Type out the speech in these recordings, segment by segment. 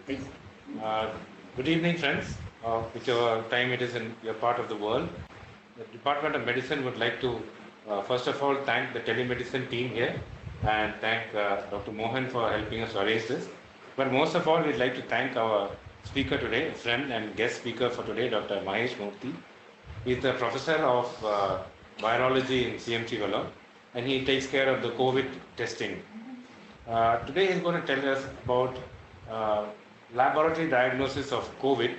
Right. Uh, Good evening, friends. Whichever time it is in your part of the world, the Department of Medicine would like to, first of all, thank the telemedicine team here and thank Dr. Mohan for helping us arrange this. But most of all, we'd like to thank our speaker today, friend and guest speaker for today, Dr. Mahesh Murthy. He's the professor of virology in CMC Vellore, and he takes care of the COVID testing. Today he's going to tell us about uh, laboratory diagnosis of COVID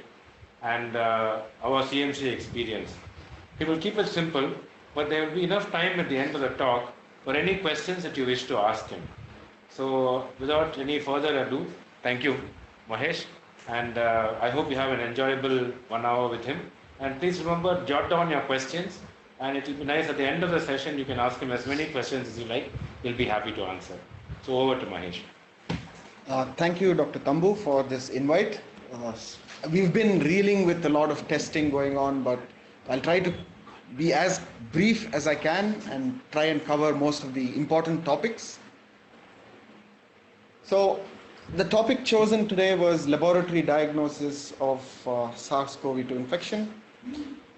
and our CMC experience. He will keep it simple, but there will be enough time at the end of the talk for any questions that you wish to ask him. So without any further ado, thank you, Mahesh, and I hope you have an enjoyable 1 hour with him. And please remember, jot down your questions, and it will be nice at the end of the session, you can ask him as many questions as you like. He'll be happy to answer. So over to Mahesh. Thank you, Dr. Tambu, for this invite. We've been reeling with a lot of testing going on, but I'll try to be as brief as I can and try and cover most of the important topics. So, the topic chosen today was laboratory diagnosis of SARS-CoV-2 infection.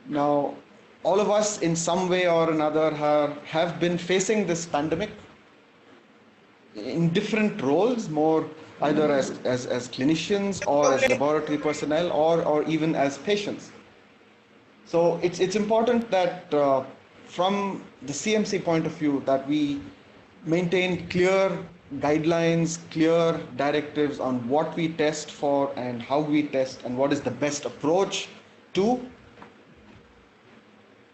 Now, all of us in some way or another have been facing this pandemic in different roles, more either as clinicians or as laboratory personnel or even as patients. So it's important that from the CMC point of view that we maintain clear guidelines, clear directives on what we test for and how we test and what is the best approach to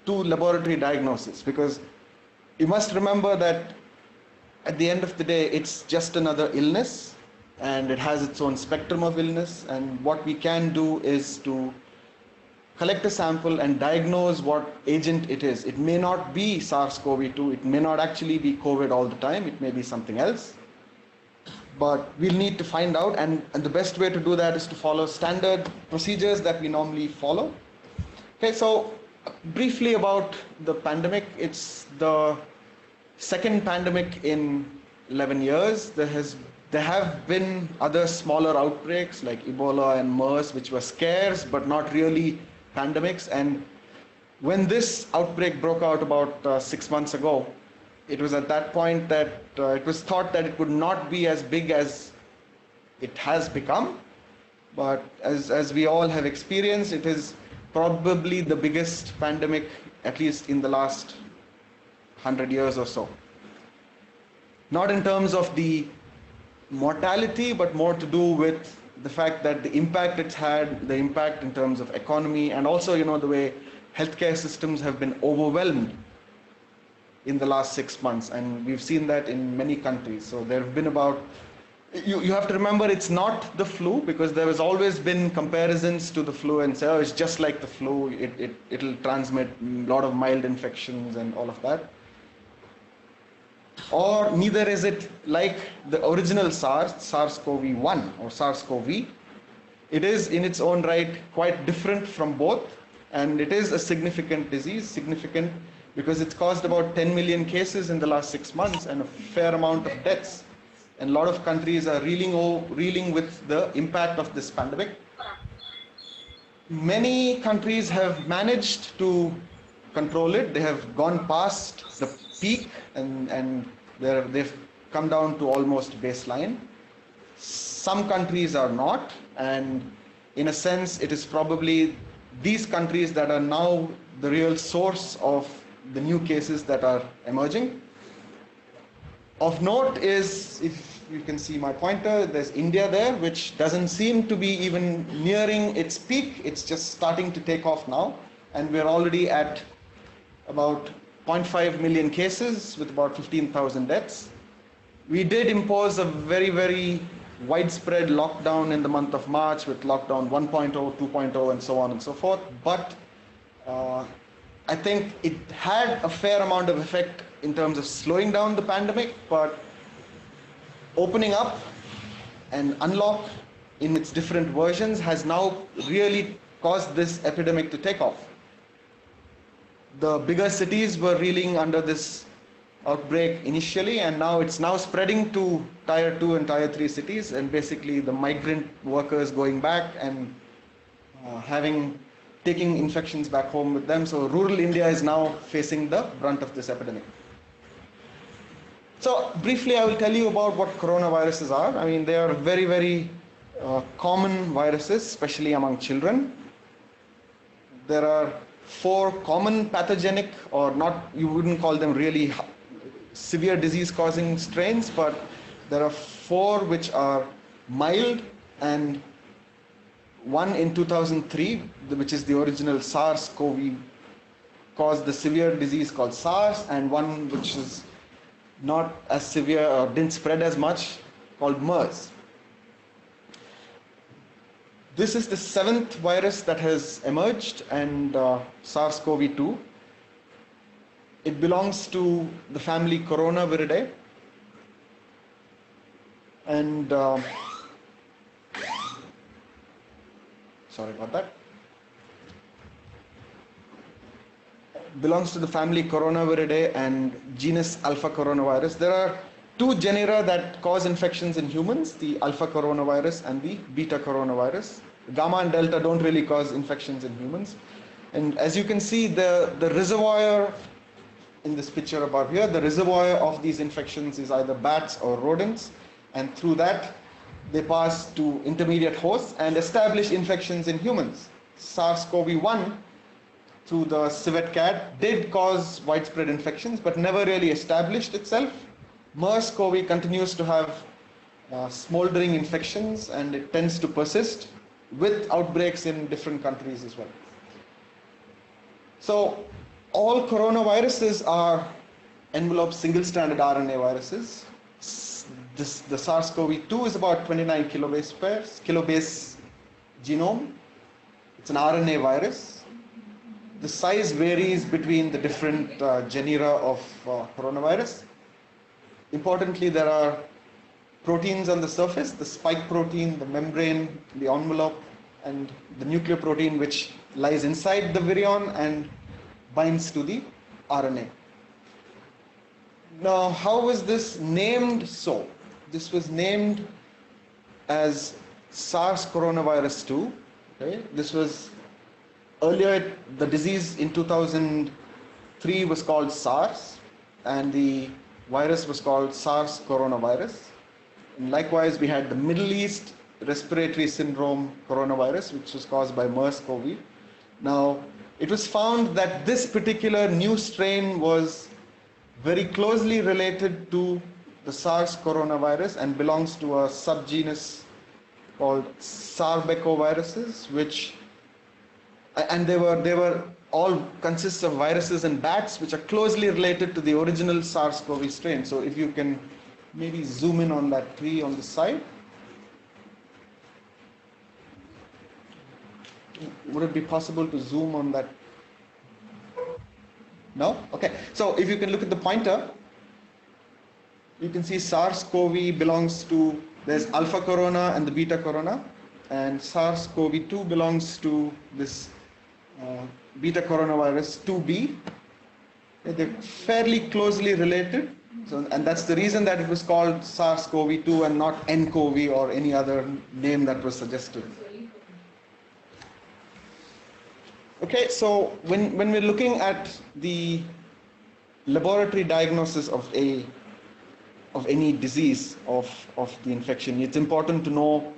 laboratory diagnosis, because you must remember that at the end of the day, it's just another illness and it has its own spectrum of illness. And what we can do is to collect a sample and diagnose what agent it is. It may not be SARS-CoV-2, it may not actually be COVID all the time, it may be something else. But we'll need to find out, and the best way to do that is to follow standard procedures that we normally follow. Okay, so briefly about the pandemic. It's the second pandemic in 11 years. There have been other smaller outbreaks like Ebola and MERS, which were scares but not really pandemics. And when this outbreak broke out about 6 months ago, it was at that point that it was thought that it would not be as big as it has become. But as we all have experienced, it is probably the biggest pandemic, at least in the last 100 years or so. Not in terms of the mortality, but more to do with the fact that the impact it's had, the impact in terms of economy, and also, the way healthcare systems have been overwhelmed in the last 6 months. And we've seen that in many countries. So there have been you have to remember, it's not the flu, because there has always been comparisons to the flu and say, oh, it's just like the flu, it'll transmit a lot of mild infections and all of that. Or neither is it like the original SARS-CoV-1 or SARS-CoV. It is in its own right quite different from both, and it is a significant disease, significant because it's caused about 10 million cases in the last 6 months and a fair amount of deaths. And a lot of countries are reeling with the impact of this pandemic. Many countries have managed to control it. They have gone past the peak and they've come down to almost baseline. Some countries are not, and in a sense it is probably these countries that are now the real source of the new cases that are emerging. Of note is, if you can see my pointer, there's India there, which doesn't seem to be even nearing its peak. It's just starting to take off now, and we're already at about 0.5 million cases with about 15,000 deaths. We did impose a very, very widespread lockdown in the month of March with lockdown 1.0, 2.0, and so on and so forth. But I think it had a fair amount of effect in terms of slowing down the pandemic, but opening up and unlock in its different versions has now really caused this epidemic to take off. The bigger cities were reeling under this outbreak initially, and now it's now spreading to tier 2 and tier 3 cities, and basically the migrant workers going back and taking infections back home with them. So rural India is now facing the brunt of this epidemic. So briefly, I will tell you about what coronaviruses are. I mean, they are very, very common viruses, especially among children. There are 4 common pathogenic, or not, you wouldn't call them really severe disease causing strains, but there are 4 which are mild, and one in 2003, which is the original SARS-CoV, caused the severe disease called SARS, and one which is not as severe or didn't spread as much, called MERS. This is the 7th virus that has emerged, and SARS-CoV-2. It belongs to the family Coronaviridae, and sorry about that. Belongs to the family Coronaviridae and genus Alpha coronavirus. There are 2 genera that cause infections in humans, the Alpha coronavirus and the Beta coronavirus. Gamma and Delta don't really cause infections in humans. And as you can see, the reservoir in this picture above here, the reservoir of these infections is either bats or rodents, and through that they pass to intermediate hosts and establish infections in humans. SARS-CoV-1 through the civet cat did cause widespread infections, but never really established itself. MERS-CoV continues to have smoldering infections, and it tends to persist with outbreaks in different countries as well. So all coronaviruses are enveloped single-stranded RNA viruses. The SARS-CoV-2 is about 29 kilobase genome. It's an RNA virus. The size varies between the different genera of coronavirus. Importantly, there are proteins on the surface, the spike protein, the membrane, the envelope, and the nucleoprotein which lies inside the virion and binds to the RNA. Now, how was this named so? This was named as SARS coronavirus 2. Okay? This was earlier, the disease in 2003 was called SARS, and the virus was called SARS coronavirus. And likewise, we had the Middle East respiratory syndrome coronavirus, which was caused by MERS-CoV. Now, it was found that this particular new strain was very closely related to the SARS coronavirus and belongs to a subgenus called sarbecoviruses, and they were all consists of viruses and bats, which are closely related to the original SARS-CoV strain. So if you can maybe zoom in on that tree on the side. Would it be possible to zoom on that? No? Okay. So if you can look at the pointer, you can see SARS-CoV belongs to, there's alpha corona and the beta corona, and SARS-CoV-2 belongs to this beta coronavirus 2b. They're fairly closely related. So, and that's the reason that it was called SARS-CoV-2 and not nCoV or any other name that was suggested. Okay, so when we're looking at the laboratory diagnosis of any disease of the infection, it's important to know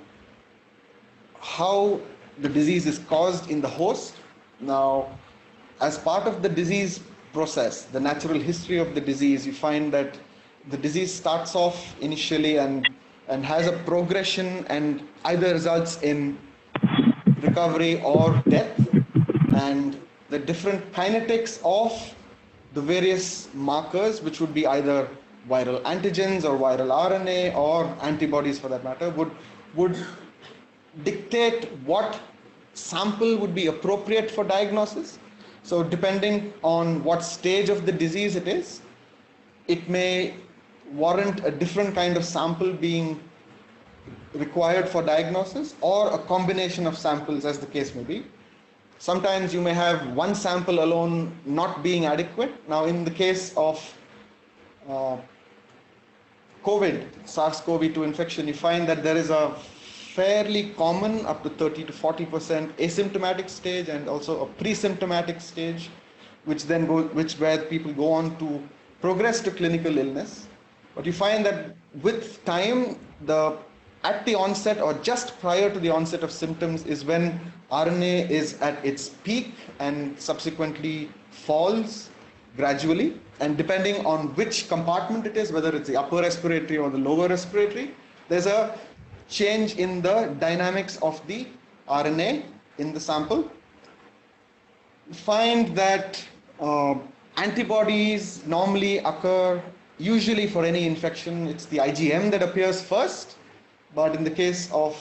how the disease is caused in the host. Now, as part of the disease process, the natural history of the disease, you find that the disease starts off initially and has a progression and either results in recovery or death, and the different kinetics of the various markers, which would be either viral antigens or viral RNA or antibodies for that matter, would dictate what sample would be appropriate for diagnosis. So depending on what stage of the disease it is, it may warrant a different kind of sample being required for diagnosis, or a combination of samples, as the case may be. Sometimes you may have one sample alone not being adequate. Now, in the case of uh, COVID, SARS-CoV-2 infection, you find that there is a fairly common up to 30 to 40% asymptomatic stage and also a pre-symptomatic stage, which then where people go on to progress to clinical illness. But you find that with time, at the onset or just prior to the onset of symptoms is when RNA is at its peak and subsequently falls gradually, and depending on which compartment it is, whether it's the upper respiratory or the lower respiratory, there's a change in the dynamics of the RNA in the sample. You find that antibodies normally occur, usually for any infection, it's the IgM that appears first, but in the case of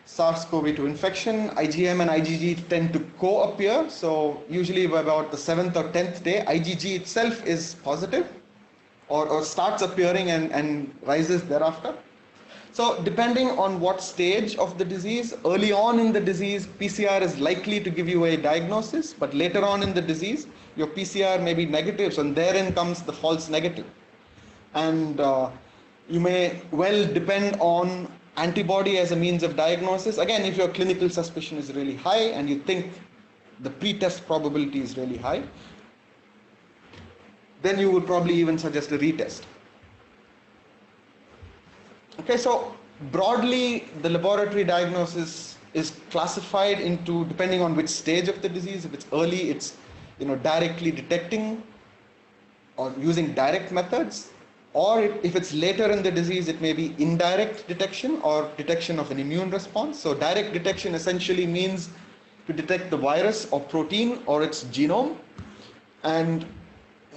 SARS-CoV-2 infection, IgM and IgG tend to co-appear. So usually by about the 7th or 10th day, IgG itself is positive or starts appearing and rises thereafter. So depending on what stage of the disease, early on in the disease, PCR is likely to give you a diagnosis, but later on in the disease, your PCR may be negative, so therein comes the false negative. And you may well depend on antibody as a means of diagnosis. Again, if your clinical suspicion is really high and you think the pre-test probability is really high, then you would probably even suggest a retest. Okay, so broadly, the laboratory diagnosis is classified into, depending on which stage of the disease. If it's early, it's directly detecting or using direct methods. Or if it's later in the disease, it may be indirect detection or detection of an immune response. So direct detection essentially means to detect the virus or protein or its genome. And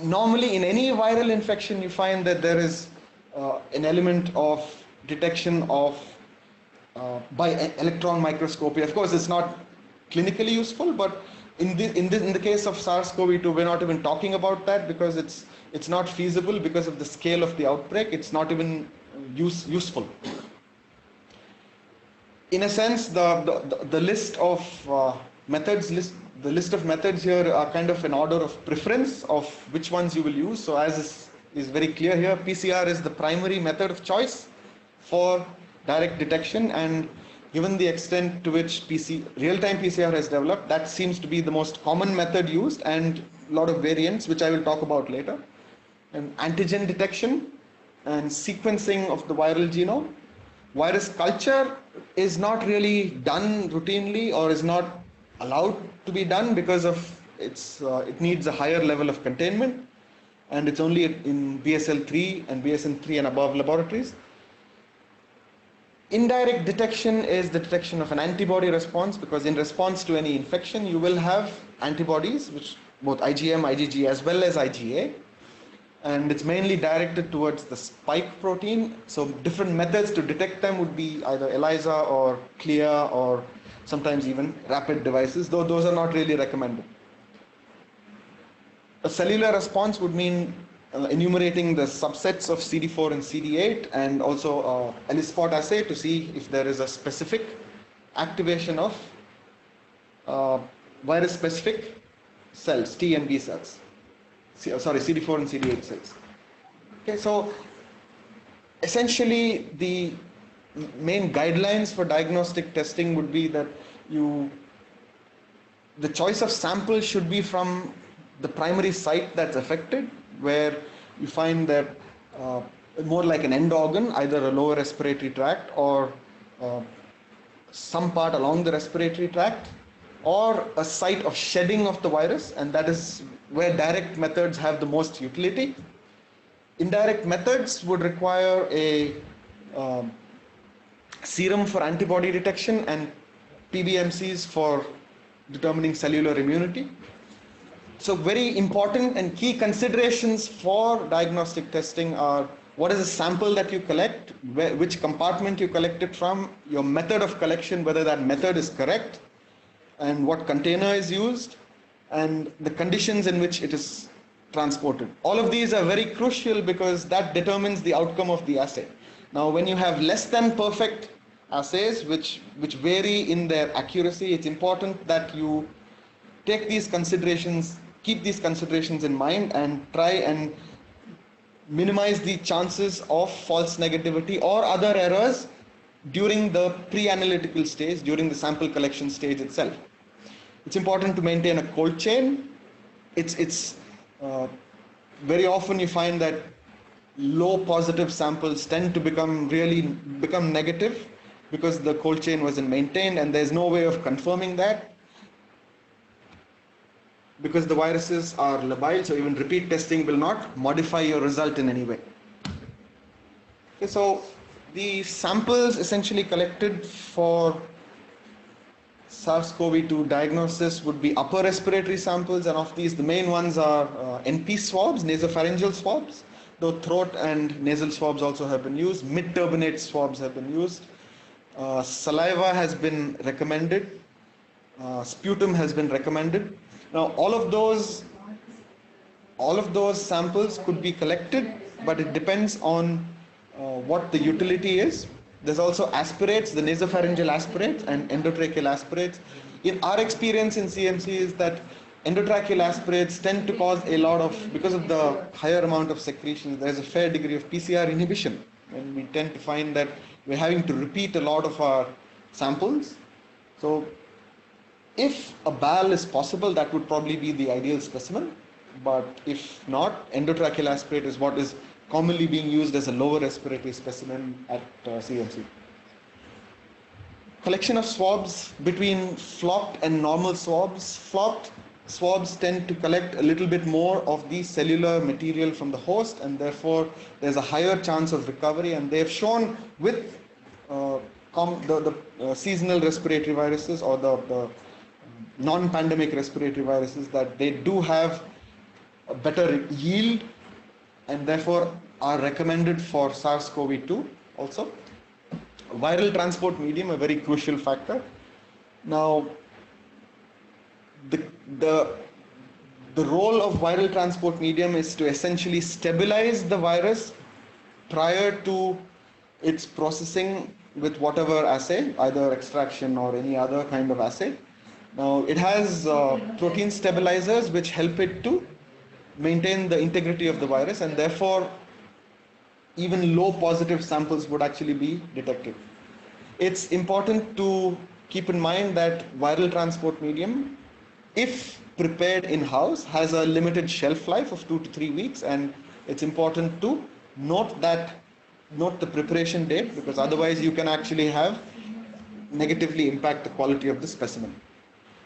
normally in any viral infection, you find that there is an element of detection of by electron microscopy. Of course, it's not clinically useful, but in the case of SARS-CoV-2, we're not even talking about that because it's not feasible because of the scale of the outbreak. It's not even useful. In a sense, the list of methods, the list of methods here are kind of an order of preference of which ones you will use. So as is very clear here, PCR is the primary method of choice for direct detection, and given the extent to which real-time PCR has developed, that seems to be the most common method used, and a lot of variants, which I will talk about later. And antigen detection and sequencing of the viral genome. Virus culture is not really done routinely or is not allowed to be done because of it needs a higher level of containment, and it's only in BSL-3 and BSN-3 and above laboratories. Indirect detection is the detection of an antibody response, because in response to any infection, you will have antibodies, which both IgM, IgG, as well as IgA, and it's mainly directed towards the spike protein. So different methods to detect them would be either ELISA or CLIA or sometimes even rapid devices, though those are not really recommended. A cellular response would mean enumerating the subsets of CD4 and CD8, and also ELISpot assay to see if there is a specific activation of virus-specific cells, T and B cells. CD4 and CD8 cells. Okay, so essentially the main guidelines for diagnostic testing would be that the choice of sample should be from the primary site that's affected, where you find that more like an end organ, either a lower respiratory tract or some part along the respiratory tract, or a site of shedding of the virus, and that is where direct methods have the most utility. Indirect methods would require a serum for antibody detection and PBMCs for determining cellular immunity. So very important and key considerations for diagnostic testing are: what is the sample that you collect, which compartment you collect it from, your method of collection, whether that method is correct, and what container is used, and the conditions in which it is transported. All of these are very crucial because that determines the outcome of the assay. Now, when you have less than perfect assays which vary in their accuracy, it's important that you take these considerations, keep these considerations in mind, and try and minimize the chances of false negativity or other errors during the pre-analytical stage, during the sample collection stage itself. It's important to maintain a cold chain. It's very often you find that low positive samples tend to become negative because the cold chain wasn't maintained, and there's no way of confirming that because the viruses are labile, so even repeat testing will not modify your result in any way. Okay, so the samples essentially collected for SARS-CoV-2 diagnosis would be upper respiratory samples, and of these the main ones are NP swabs, nasopharyngeal swabs, though throat and nasal swabs also have been used. Mid-turbinate swabs have been used. Saliva has been recommended. Sputum has been recommended. Now all of those samples could be collected, but it depends on what the utility is. There's also aspirates, the nasopharyngeal aspirates and endotracheal aspirates. In our experience in CMC is that endotracheal aspirates tend to cause a lot of, because of the higher amount of secretion, there's a fair degree of PCR inhibition, and we tend to find that we're having to repeat a lot of our samples. So if a BAL is possible, that would probably be the ideal specimen, but if not, endotracheal aspirate is what is commonly being used as a lower respiratory specimen at CMC. Collection of swabs between flocked and normal swabs. Flocked swabs tend to collect a little bit more of the cellular material from the host, and therefore there's a higher chance of recovery, and they've shown with the seasonal respiratory viruses or the non-pandemic respiratory viruses that they do have a better yield and therefore are recommended for SARS-CoV-2 also. Viral transport medium, a very crucial factor. Now, the role of viral transport medium is to essentially stabilize the virus prior to its processing with whatever assay, either extraction or any other kind of assay. Now, it has protein stabilizers which help it to maintain the integrity of the virus, and therefore even low positive samples would actually be detected. It's important to keep in mind that viral transport medium, if prepared in-house, has a limited shelf life of 2 to 3 weeks, and it's important to note the preparation date, because otherwise you can actually have negatively impact the quality of the specimen.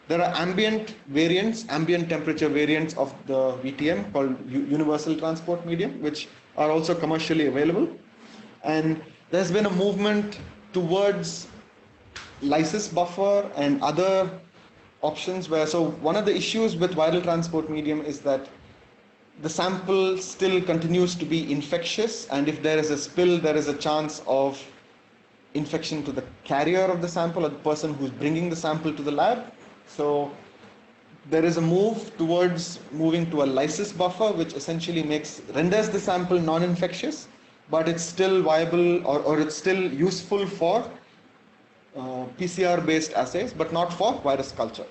There are ambient temperature variants of the VTM called universal transport medium, which are also commercially available. And there's been a movement towards lysis buffer and other options so one of the issues with viral transport medium is that the sample still continues to be infectious, and if there is a spill, there is a chance of infection to the carrier of the sample or the person who's bringing the sample to the lab. So there is a move towards moving to a lysis buffer, which essentially renders the sample non-infectious, but it's still viable or it's still useful for PCR-based assays, but not for virus culture.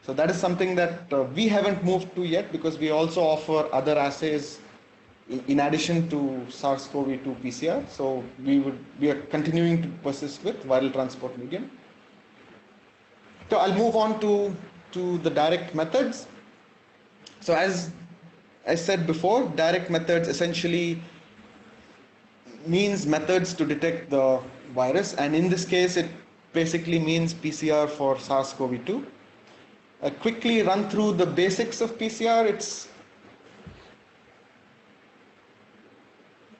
So that is something that we haven't moved to yet, because we also offer other assays in addition to SARS-CoV-2 PCR. So we are continuing to persist with viral transport medium. So I'll move on to the direct methods. So as I said before, direct methods essentially means methods to detect the virus, and in this case it basically means PCR for SARS-CoV-2. I quickly run through the basics of PCR.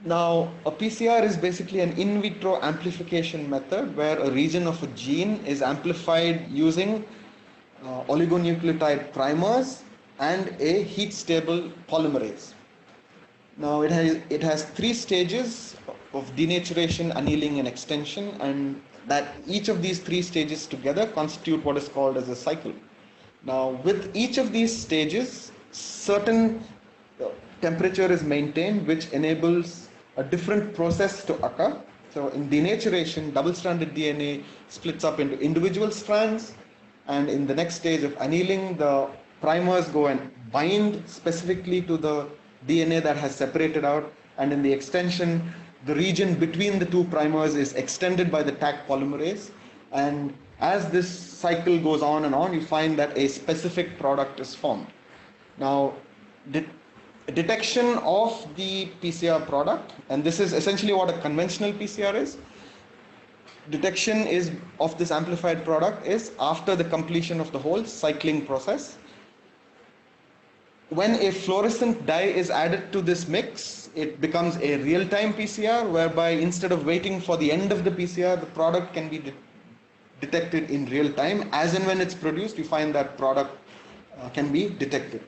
Now, a PCR is basically an in vitro amplification method where a region of a gene is amplified using oligonucleotide primers and a heat-stable polymerase. Now, it has 3 stages of denaturation, annealing, and extension, and that each of these 3 stages together constitute what is called as a cycle. Now, with each of these stages, certain temperature is maintained, which enables a different process to occur. So in denaturation, double-stranded DNA splits up into individual strands, and in the next stage of annealing, the primers go and bind specifically to the DNA that has separated out, and in the extension, the region between the two primers is extended by the Taq polymerase, and as this cycle goes on and on, you find that a specific product is formed. Now, detection of the PCR product, and this is essentially what a conventional PCR is. Detection of this amplified product is after the completion of the whole cycling process. When a fluorescent dye is added to this mix, it becomes a real-time PCR, whereby instead of waiting for the end of the PCR, the product can be detected in real time. As and when it's produced, you find that product can be detected.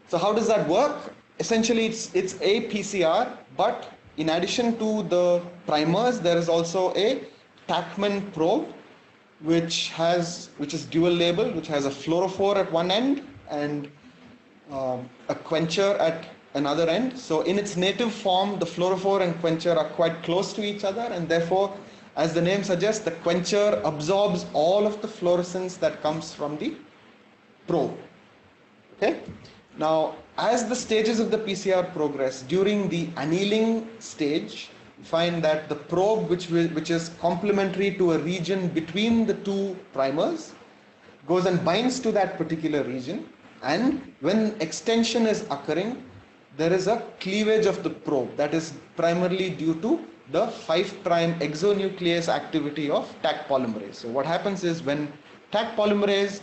So how does that work? Essentially, it's a PCR, but in addition to the primers, there is also a Taqman probe, which is dual label, which has a fluorophore at one end and a quencher at another end. So in its native form, the fluorophore and quencher are quite close to each other, and therefore, as the name suggests, the quencher absorbs all of the fluorescence that comes from the probe. Okay. Now, as the stages of the PCR progress, during the annealing stage, you find that the probe, which is complementary to a region between the two primers, goes and binds to that particular region, and when extension is occurring, there is a cleavage of the probe that is primarily due to the 5' exonuclease activity of Taq polymerase. So what happens is, when Taq polymerase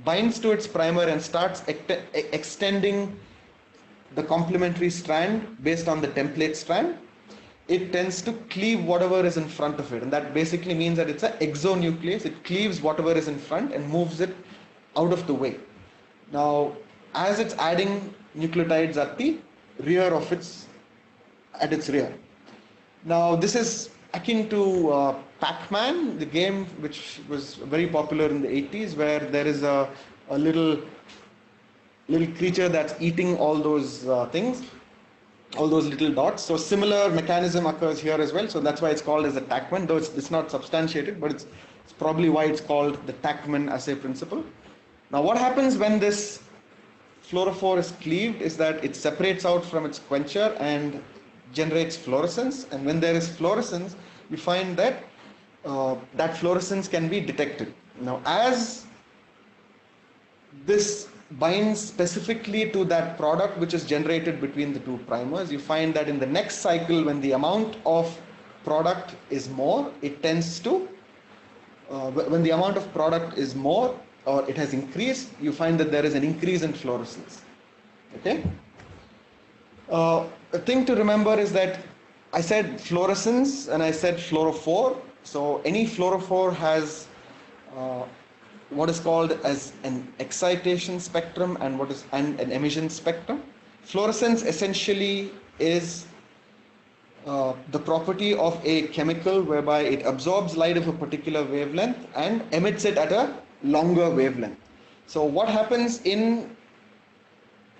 binds to its primer and starts extending the complementary strand based on the template strand, it tends to cleave whatever is in front of it, and that basically means that it's an exonuclease. It cleaves whatever is in front and moves it out of the way. Now, as it's adding nucleotides at the rear of its rear. Now, this is akin to Pac-Man, the game which was very popular in the 80s, where there is a little creature that's eating all those things, all those little dots. So similar mechanism occurs here as well. So that's why it's called as a Taqman, though it's not substantiated, but it's probably why it's called the Taqman assay principle. Now, what happens when this fluorophore is cleaved is that it separates out from its quencher and generates fluorescence, and when there is fluorescence, you find that that fluorescence can be detected. Now, as this binds specifically to that product which is generated between the two primers, you find that in the next cycle, when the amount of product is more, it tends to, when the amount of product is more or it has increased, you find that there is an increase in fluorescence. Okay? A thing to remember is that I said fluorescence and I said fluorophore. So any fluorophore has what is called as an excitation spectrum and an emission spectrum. Fluorescence essentially is the property of a chemical whereby it absorbs light of a particular wavelength and emits it at a longer wavelength. So what happens in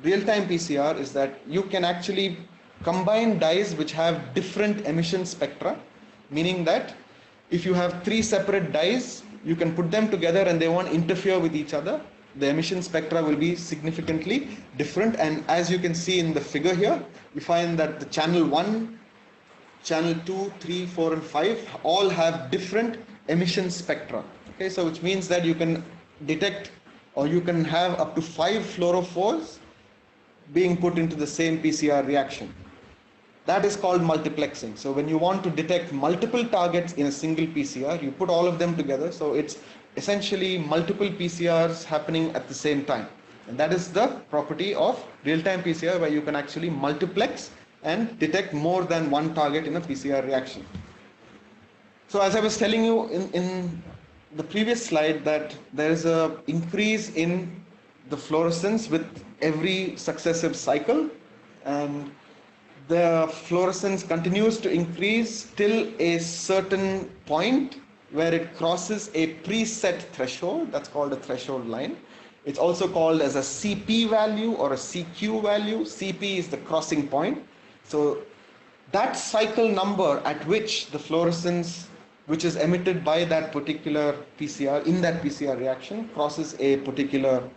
real-time PCR is that you can actually combine dyes which have different emission spectra, meaning that if you have 3 separate dyes, you can put them together and they won't interfere with each other. The emission spectra will be significantly different, and as you can see in the figure here, you find that the channel 1, channel 2, 3, 4 and 5 all have different emission spectra. Okay, so which means that you can detect, or you can have up to 5 fluorophores being put into the same PCR reaction. That is called multiplexing. So when you want to detect multiple targets in a single PCR, you put all of them together. So it's essentially multiple PCRs happening at the same time. And that is the property of real-time PCR, where you can actually multiplex and detect more than one target in a PCR reaction. So as I was telling you in the previous slide, that there is an increase in the fluorescence with every successive cycle, and the fluorescence continues to increase till a certain point where it crosses a preset threshold. That's called a threshold line. It's also called as a CP value or a CQ value. CP is the crossing point. So that cycle number at which the fluorescence which is emitted by that particular PCR in that PCR reaction crosses a particular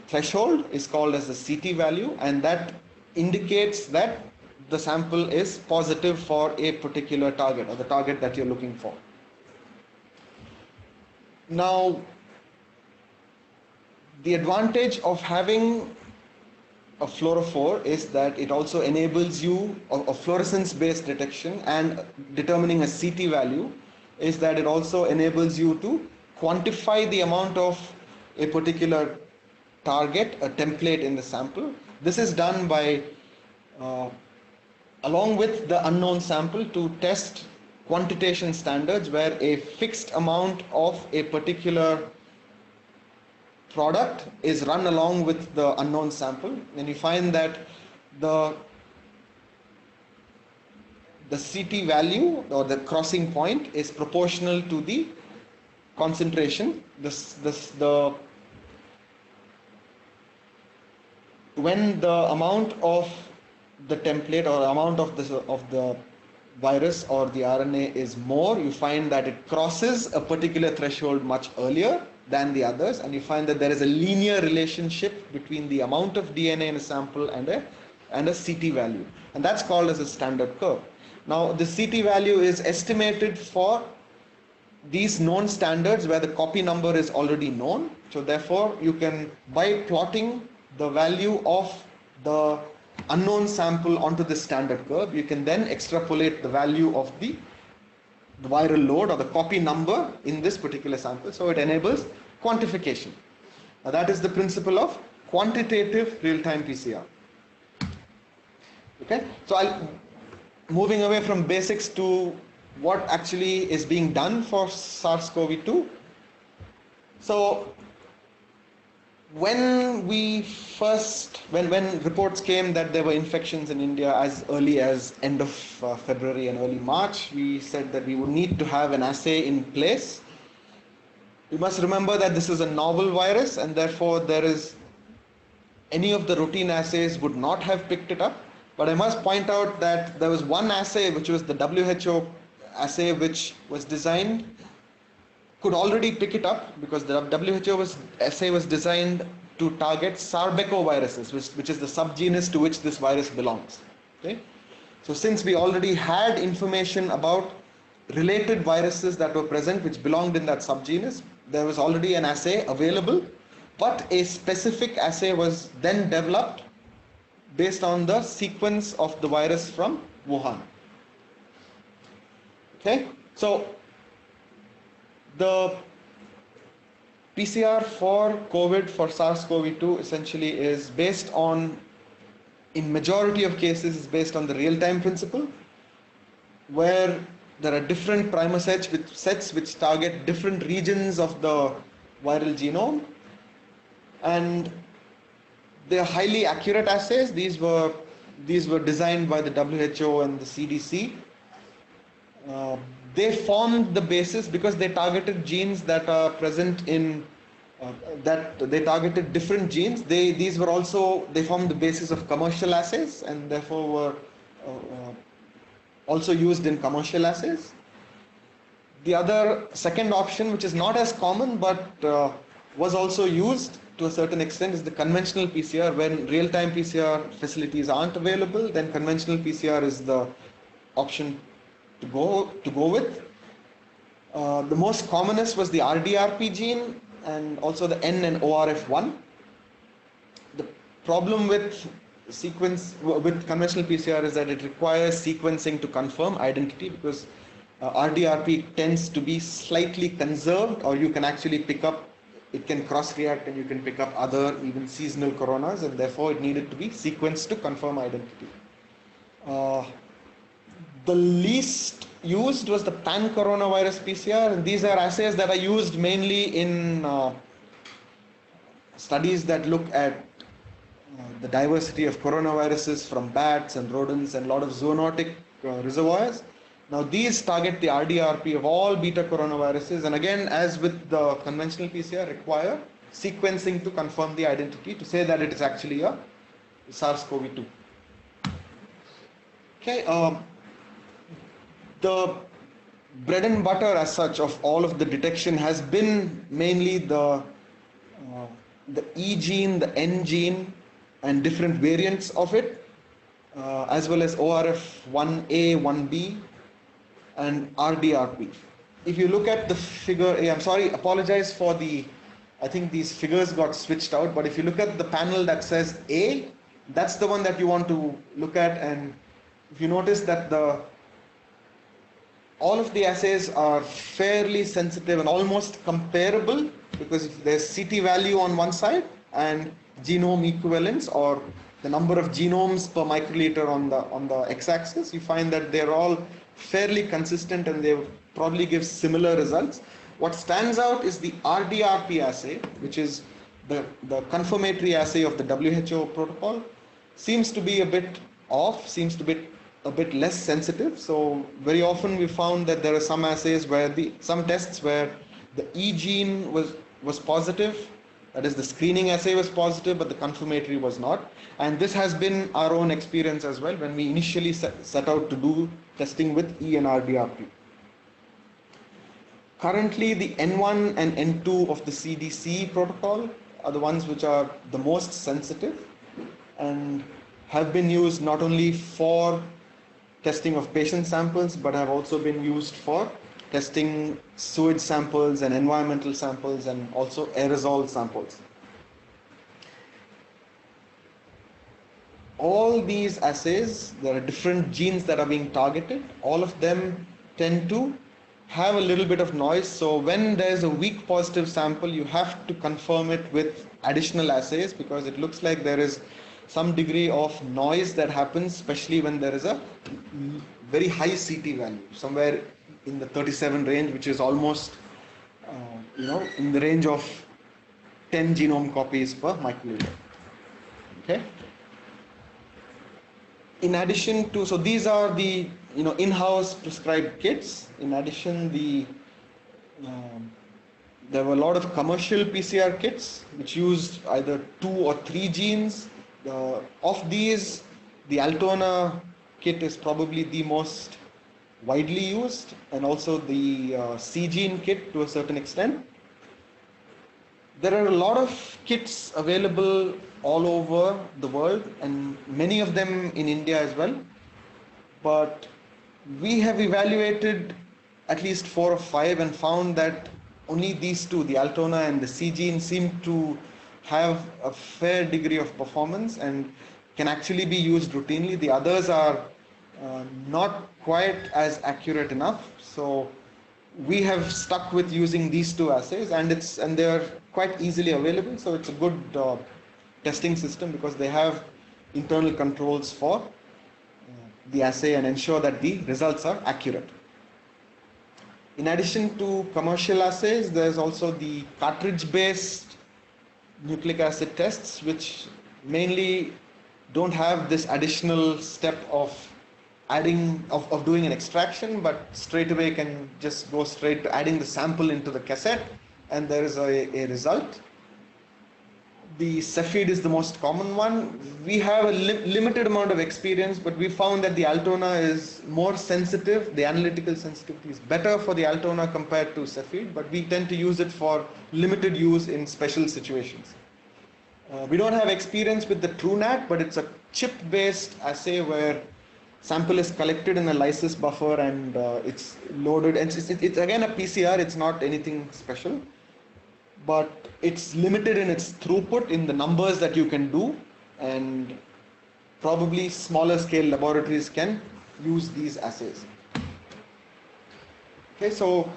threshold is called as the CT value, and that indicates that the sample is positive for a particular target or the target that you're looking for. Now, the advantage of having a fluorophore is that it also enables you a fluorescence based detection, and determining a CT value is that it also enables you to quantify the amount of a particular target, a template in the sample. This is done by along with the unknown sample to test quantitation standards, where a fixed amount of a particular product is run along with the unknown sample, and you find that the CT value or the crossing point is proportional to the concentration. When the amount of the template or amount of the virus or the RNA is more, you find that it crosses a particular threshold much earlier than the others, and you find that there is a linear relationship between the amount of DNA in a sample and a CT value, and that's called as a standard curve. Now, the CT value is estimated for these known standards where the copy number is already known. So therefore, you can, by plotting the value of the unknown sample onto the standard curve, you can then extrapolate the value of the viral load or the copy number in this particular sample. So it enables quantification. Now, that is the principle of quantitative real-time PCR. Okay, so moving away from basics to what actually is being done for SARS-CoV-2. So when reports came that there were infections in India as early as end of February and early March, we said that we would need to have an assay in place. You must remember that this is a novel virus, and therefore any of the routine assays would not have picked it up. But I must point out that there was one assay, which was the WHO assay, which was designed, could already pick it up, because the WHO assay was designed to target sarbecoviruses, which is the subgenus to which this virus belongs. Okay? So since we already had information about related viruses that were present which belonged in that subgenus, there was already an assay available, but a specific assay was then developed based on the sequence of the virus from Wuhan. Okay, so the PCR for COVID, for SARS-CoV-2, essentially is based on, in majority of cases, is based on the real-time principle, where there are different primer sets which target different regions of the viral genome, and they are highly accurate assays. These were designed by the WHO and the CDC. They formed the basis because they targeted genes that are present in they targeted different genes. They formed the basis of commercial assays, and therefore were also used in commercial assays. The other second option, which is not as common but was also used to a certain extent, is the conventional PCR. When real-time PCR facilities aren't available, then conventional PCR is the option to go with. The most commonest was the RDRP gene, and also the N and ORF1. The problem with conventional PCR is that it requires sequencing to confirm identity, because RDRP tends to be slightly conserved, or you can actually pick up, it can cross-react and you can pick up other even seasonal coronas, and therefore it needed to be sequenced to confirm identity. The least used was the pan-coronavirus PCR, and these are assays that are used mainly in studies that look at the diversity of coronaviruses from bats and rodents and a lot of zoonotic reservoirs. Now these target the RDRP of all beta coronaviruses, and again, as with the conventional PCR, require sequencing to confirm the identity to say that it is actually a SARS-CoV-2. Okay, the bread and butter as such of all of the detection has been mainly the E gene, the N gene, and different variants of it. as well as ORF 1A, 1B, and RDRP. If you look at the figure A, I'm sorry, apologize for I think these figures got switched out, but if you look at the panel that says A, that's the one that you want to look at. And if you notice that all of the assays are fairly sensitive and almost comparable, because if there's CT value on one side and genome equivalence, or the number of genomes per microliter on the x-axis, you find that they're all fairly consistent and they probably give similar results. What stands out is the RDRP assay, which is the confirmatory assay of the WHO protocol. Seems to be a bit off, seems to be a bit less sensitive. So very often we found that there are some assays where some tests where the E gene was positive, that is the screening assay was positive, but the confirmatory was not. And this has been our own experience as well when we initially set out to do testing with E and RDRP. Currently, the N1 and N2 of the CDC protocol are the ones which are the most sensitive and have been used not only for testing of patient samples, but have also been used for testing sewage samples and environmental samples and also aerosol samples. All these assays, there are different genes that are being targeted. All of them tend to have a little bit of noise. So when there's a weak positive sample, you have to confirm it with additional assays, because it looks like there is some degree of noise that happens, especially when there is a very high CT value, somewhere in the 37 range, which is almost, in the range of 10 genome copies per microliter. Okay. In addition to, so these are the in-house prescribed kits. In addition, there were a lot of commercial PCR kits which used either 2 or 3 genes. Of these, the Altona kit is probably the most widely used, and also the C-gene kit to a certain extent. There are a lot of kits available all over the world, and many of them in India as well. But we have evaluated at least 4 or 5 and found that only these two, the Altona and the C-gene, seem to have a fair degree of performance and can actually be used routinely. The others are not quite as accurate enough. So we have stuck with using these 2 assays, and they are quite easily available. So it's a good testing system, because they have internal controls for the assay and ensure that the results are accurate. In addition to commercial assays, there's also the cartridge-based nucleic acid tests, which mainly don't have this additional step of doing an extraction, but straight away can just go straight to adding the sample into the cassette, and there is a result. The Cepheid is the most common one. We have a limited amount of experience, but we found that the Altona is more sensitive. The analytical sensitivity is better for the Altona compared to Cepheid, but we tend to use it for limited use in special situations. We don't have experience with the TrueNat, but it's a chip-based assay where sample is collected in a lysis buffer and it's loaded. And it's again a PCR, it's not anything special, but it's limited in its throughput in the numbers that you can do, and probably smaller scale laboratories can use these assays. Okay, so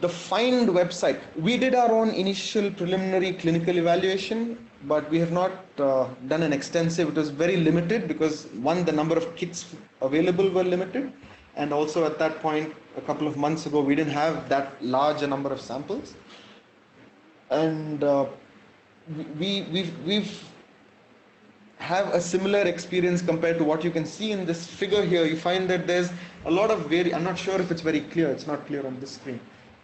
the FIND website, we did our own initial preliminary clinical evaluation, but we have not done an extensive. It was very limited because, one, the number of kits available were limited, and also at that point a couple of months ago we didn't have that large a number of samples. And we've have a similar experience compared to what you can see in this figure here. You find that there's a lot of I'm not sure if it's very clear, it's not clear on this screen.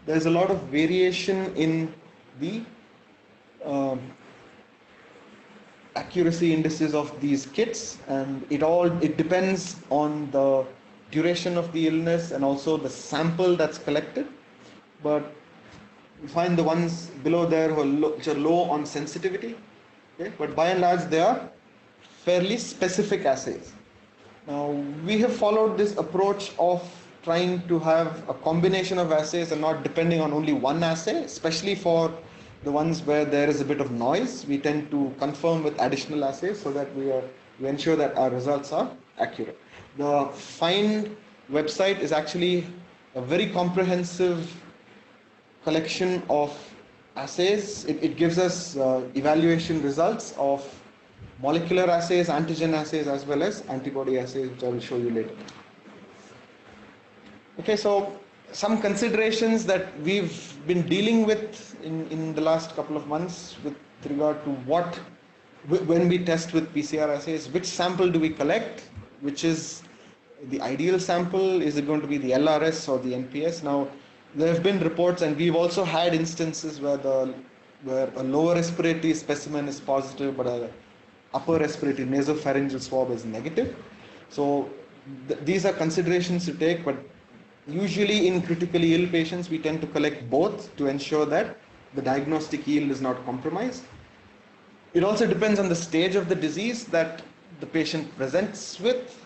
There's a lot of variation in the accuracy indices of these kits, and it depends on the duration of the illness and also the sample that's collected. But you find the ones below there which are low on sensitivity, okay? But by and large they are fairly specific assays. Now, we have followed this approach of trying to have a combination of assays and not depending on only one assay, especially for the ones where there is a bit of noise. We tend to confirm with additional assays so that we ensure that our results are accurate. The FIND website is actually a very comprehensive collection of assays. It gives us evaluation results of molecular assays, antigen assays, as well as antibody assays, which I will show you later. Okay, so some considerations that we've been dealing with in the last couple of months with regard to when we test with PCR assays, which sample do we collect, which is the ideal sample, is it going to be the LRS or the NPS? Now, there have been reports, and we've also had instances where a lower respiratory specimen is positive, but a upper respiratory nasopharyngeal swab is negative. So these are considerations to take, but usually in critically ill patients, we tend to collect both to ensure that the diagnostic yield is not compromised. It also depends on the stage of the disease that the patient presents with,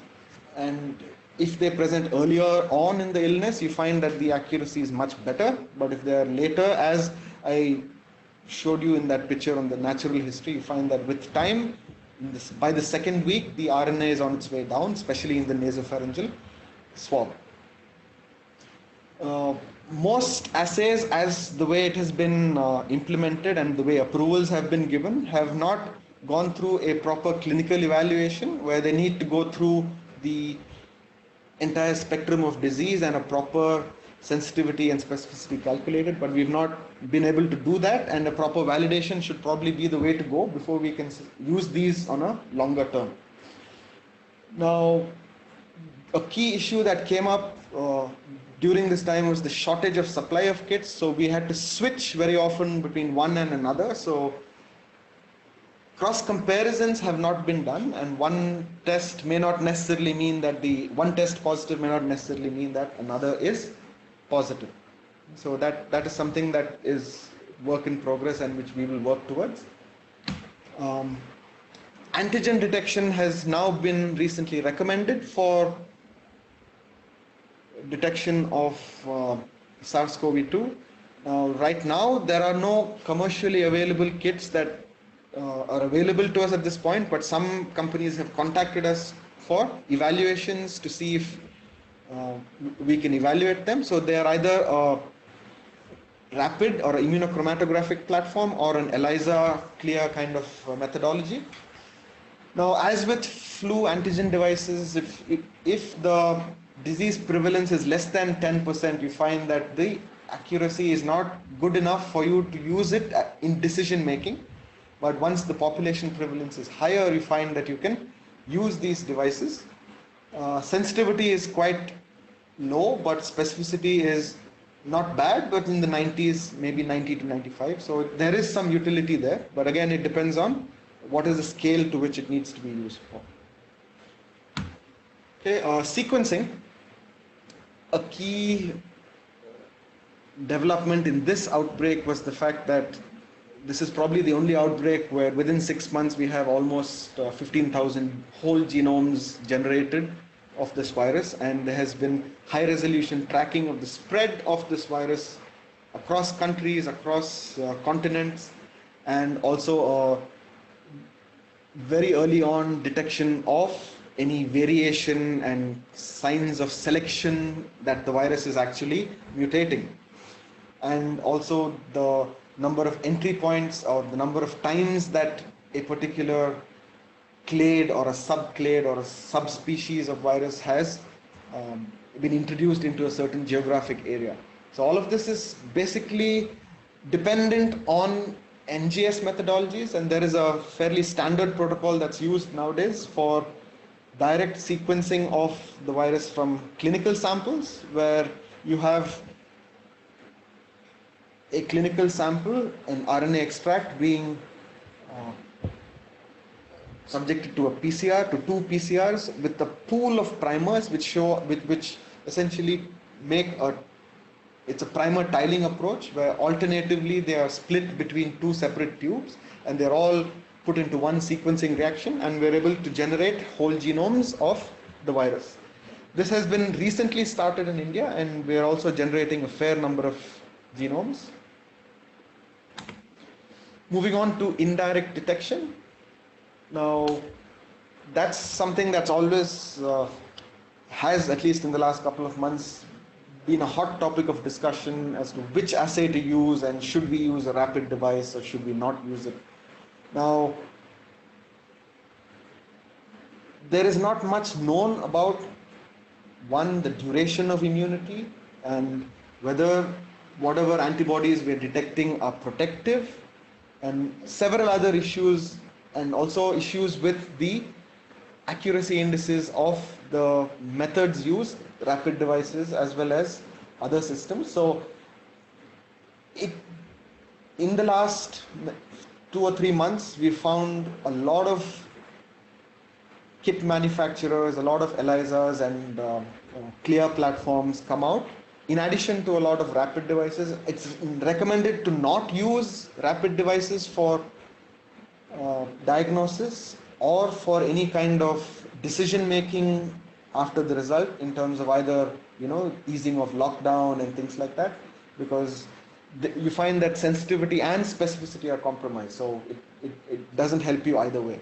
and if they present earlier on in the illness, you find that the accuracy is much better. But if they are later, as I showed you in that picture on the natural history, you find that with time, by the second week, the RNA is on its way down, especially in the nasopharyngeal swab. Most assays, as the way it has been implemented and the way approvals have been given, have not gone through a proper clinical evaluation where they need to go through the entire spectrum of disease and a proper sensitivity and specificity calculated, but we've not been able to do that, and a proper validation should probably be the way to go before we can use these on a longer term. Now, a key issue that came up during this time was the shortage of supply of kits, so we had to switch very often between one and another. So cross comparisons have not been done, and one test may not necessarily mean that one test positive may not necessarily mean that another is positive. So that is something that is work in progress and which we will work towards. Antigen detection has now been recently recommended for detection of SARS-CoV-2. Right now, there are no commercially available kits that are available to us at this point, but some companies have contacted us for evaluations to see if we can evaluate them. So they are either a rapid or immunochromatographic platform or an ELISA CLIA kind of methodology. Now, as with flu antigen devices, if the disease prevalence is less than 10%, you find that the accuracy is not good enough for you to use it in decision making. But once the population prevalence is higher, you find that you can use these devices. Sensitivity is quite low, but specificity is not bad, but in the 90s, maybe 90 to 95. So there is some utility there, but again, it depends on what is the scale to which it needs to be used for. Okay, sequencing. A key development in this outbreak was the fact that this is probably the only outbreak where within 6 months we have almost 15,000 whole genomes generated of this virus, and there has been high resolution tracking of the spread of this virus across countries, across continents, and also very early on detection of any variation and signs of selection that the virus is actually mutating. And also the number of entry points or the number of times that a particular clade or a subclade or a subspecies of virus has been introduced into a certain geographic area. So all of this is basically dependent on NGS methodologies, and there is a fairly standard protocol that's used nowadays for direct sequencing of the virus from clinical samples, where you have a clinical sample, an RNA extract being subjected to a PCR, to 2 PCRs with a pool of primers which essentially it's a primer tiling approach, where alternatively they are split between 2 separate tubes and they're all put into one sequencing reaction, and we're able to generate whole genomes of the virus. This has been recently started in India, and we are also generating a fair number of genomes. Moving on to indirect detection. Now, that's something that's always has, at least in the last couple of months, been a hot topic of discussion as to which assay to use, and should we use a rapid device or should we not use it. Now, there is not much known about, one, the duration of immunity and whether whatever antibodies we are detecting are protective, and several other issues, and also issues with the accuracy indices of the methods used, rapid devices as well as other systems. So in the last 2 or 3 months, we found a lot of kit manufacturers, a lot of ELISAs and clear platforms come out. In addition to a lot of rapid devices, it's recommended to not use rapid devices for diagnosis or for any kind of decision making after the result, in terms of either easing of lockdown and things like that, because you find that sensitivity and specificity are compromised, so it doesn't help you either way.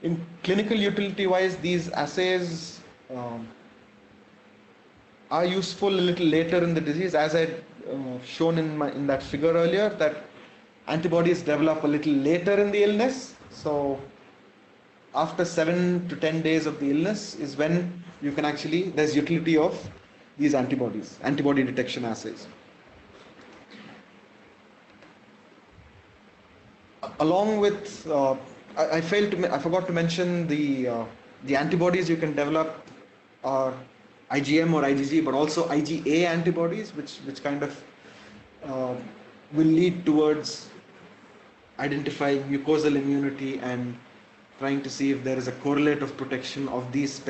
In clinical utility wise, these assays are useful a little later in the disease, as I shown in that figure earlier, that antibodies develop a little later in the illness. So after 7 to 10 days of the illness is when you can actually, there's utility of these antibodies, antibody detection assays. Along with, I forgot to mention the antibodies you can develop are IgM or IgG, but also IgA antibodies, which kind of will lead towards identifying mucosal immunity and trying to see if there is a correlate of protection of these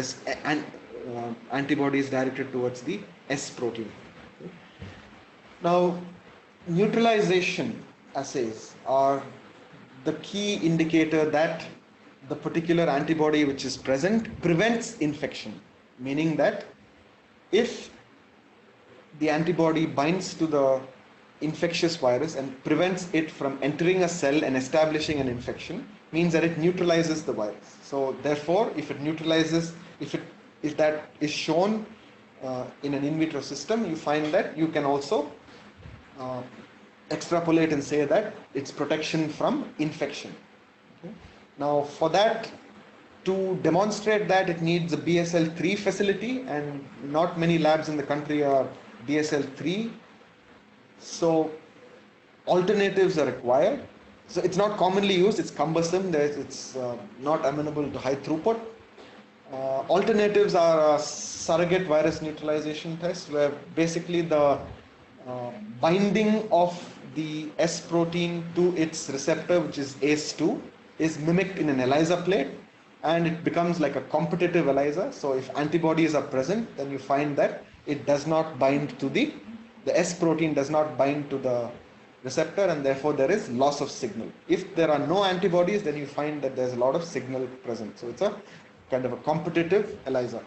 antibodies directed towards the S protein. Now, neutralization assays are the key indicator that the particular antibody which is present prevents infection, meaning that if the antibody binds to the infectious virus and prevents it from entering a cell and establishing an infection, means that it neutralizes the virus. So therefore, if it neutralizes, if that is shown in an in vitro system, you find that you can also extrapolate and say that it's protection from infection. Okay. Now, for that, to demonstrate that, it needs a BSL-3 facility, and not many labs in the country are BSL-3. So alternatives are required. So it's not commonly used, it's cumbersome, it's not amenable to high throughput. Alternatives are a surrogate virus neutralization test, where basically the binding of the S protein to its receptor, which is ACE2, is mimicked in an ELISA plate, and it becomes like a competitive ELISA. So if antibodies are present, then you find that it does not bind to the S protein does not bind to the receptor, and therefore there is loss of signal. If there are no antibodies, then you find that there's a lot of signal present. So it's a kind of a competitive ELISA.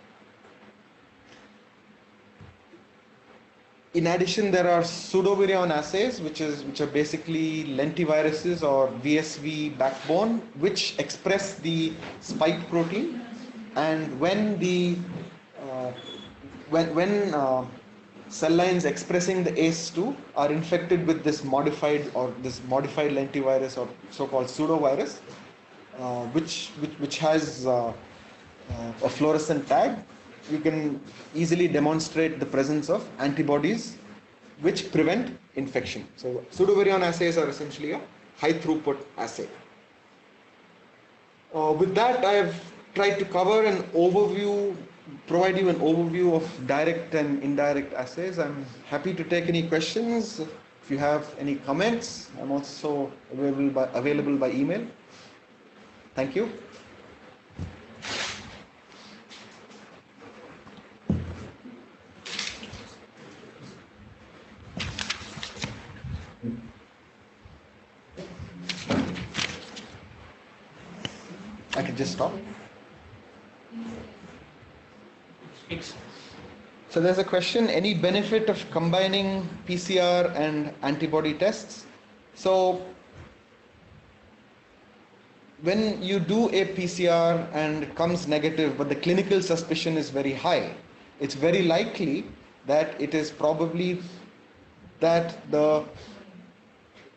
In addition, there are pseudovirion assays, which are basically lentiviruses or VSV backbone, which express the spike protein. And when the cell lines expressing the ACE2 are infected with this modified lentivirus or so-called pseudovirus, which has a fluorescent tag, you can easily demonstrate the presence of antibodies which prevent infection. So pseudovirion assays are essentially a high throughput assay. With that, I have tried to cover an overview, provide you an overview of direct and indirect assays. I'm happy to take any questions. If you have any comments, I'm also available by email. Thank you. I can just stop. So there's a question, any benefit of combining PCR and antibody tests? So when you do a PCR and it comes negative, but the clinical suspicion is very high, it's very likely that it is probably that the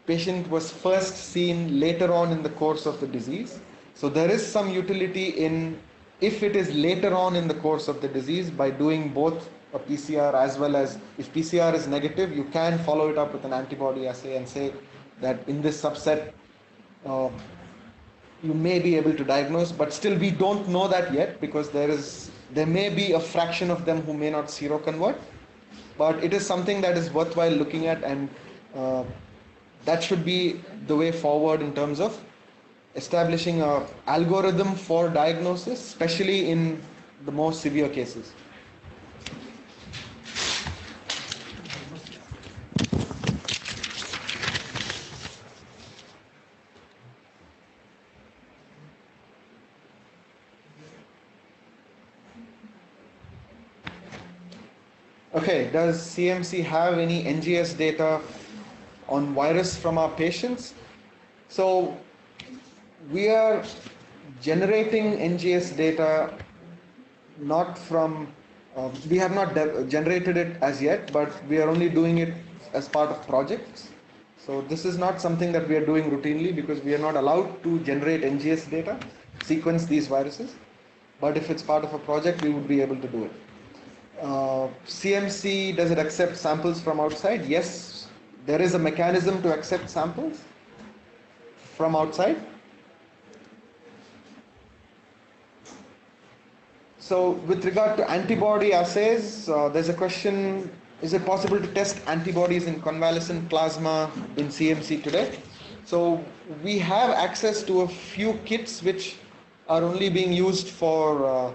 patient was first seen later on in the course of the disease. So there is some utility in, if it is later on in the course of the disease, by doing both a PCR as well as, if PCR is negative, you can follow it up with an antibody assay and say that in this subset you may be able to diagnose, but still we don't know that yet, because there may be a fraction of them who may not seroconvert, but it is something that is worthwhile looking at, and that should be the way forward in terms of establishing an algorithm for diagnosis, especially in the more severe cases. Okay, does CMC have any NGS data on virus from our patients? So we are generating NGS data not from, we have not generated it as yet, but we are only doing it as part of projects. So this is not something that we are doing routinely, because we are not allowed to generate NGS data, sequence these viruses. But if it's part of a project, we would be able to do it. CMC, does it accept samples from outside? Yes, there is a mechanism to accept samples from outside. So with regard to antibody assays, there's a question, is it possible to test antibodies in convalescent plasma in CMC today? So we have access to a few kits which are only being used for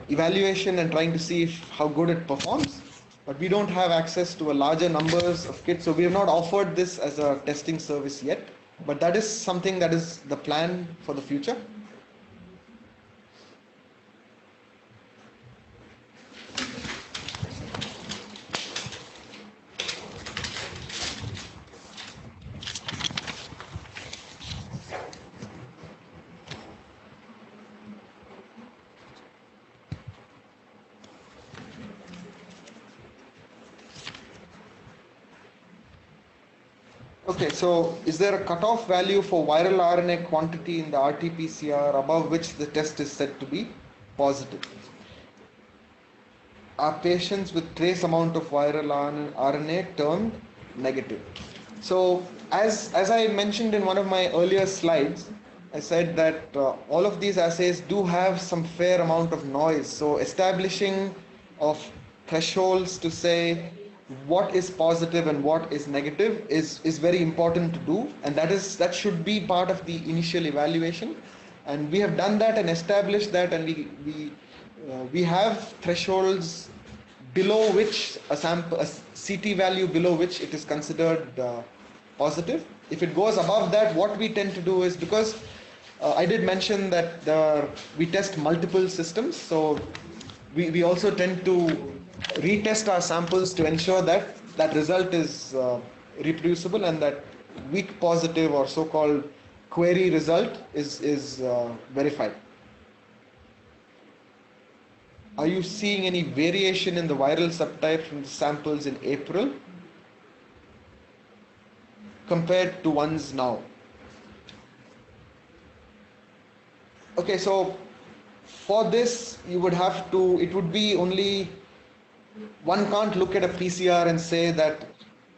evaluation and trying to see how good it performs, but we don't have access to a larger numbers of kits, so we have not offered this as a testing service yet, but that is something that is the plan for the future. Okay, so is there a cutoff value for viral RNA quantity in the RT-PCR above which the test is said to be positive? Are patients with trace amount of viral RNA termed negative? So as I mentioned in one of my earlier slides, I said that all of these assays do have some fair amount of noise. So establishing of thresholds to say what is positive and what is negative is very important to do, and that should be part of the initial evaluation, and we have done that and established that, and we have thresholds below which a CT value below which it is considered positive. If it goes above that, what we tend to do is, because I did mention that we test multiple systems, so we also tend to retest our samples to ensure that that result is reproducible, and that weak positive or so-called query result is verified. Are you seeing any variation in the viral subtype from the samples in April compared to ones now? Okay, so for this you would have to, it would be only, one can't look at a PCR and say that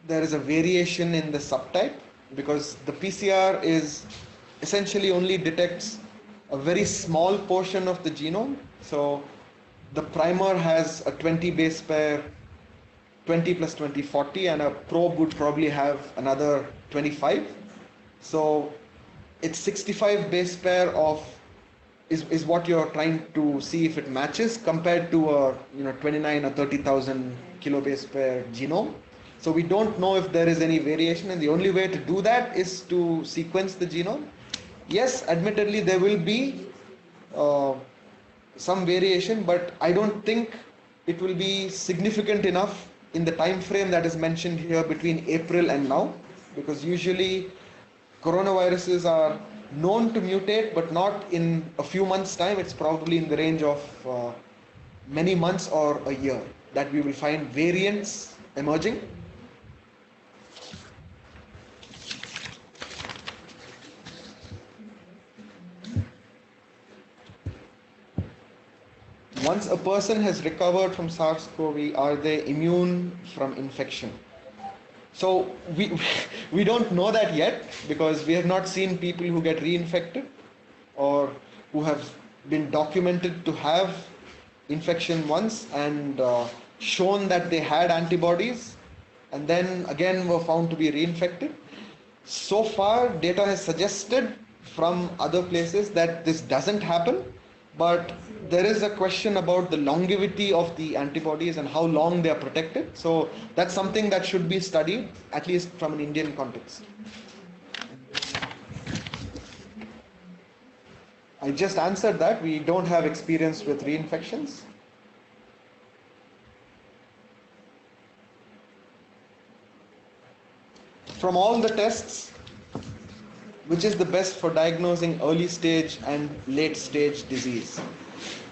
there is a variation in the subtype, because the PCR is essentially only detects a very small portion of the genome. So the primer has a 20 base pair, 20 plus 20, 40, and a probe would probably have another 25. So it's 65 base pair of is what you're trying to see if it matches, compared to a 29 or 30,000 kilobase pair genome. So we don't know if there is any variation, and the only way to do that is to sequence the genome. Yes, admittedly there will be some variation, but I don't think it will be significant enough in the time frame that is mentioned here between April and now, because usually coronaviruses are known to mutate, but not in a few months' time. It's probably in the range of many months or a year that we will find variants emerging. Once a person has recovered from SARS-CoV, are they immune from infection? So we don't know that yet, because we have not seen people who get reinfected or who have been documented to have infection once and shown that they had antibodies and then again were found to be reinfected. So far, data has suggested from other places that this doesn't happen, but there is a question about the longevity of the antibodies and how long they are protected. So that's something that should be studied, at least from an Indian context. I just answered that. We don't have experience with reinfections. From all the tests, which is the best for diagnosing early stage and late stage disease?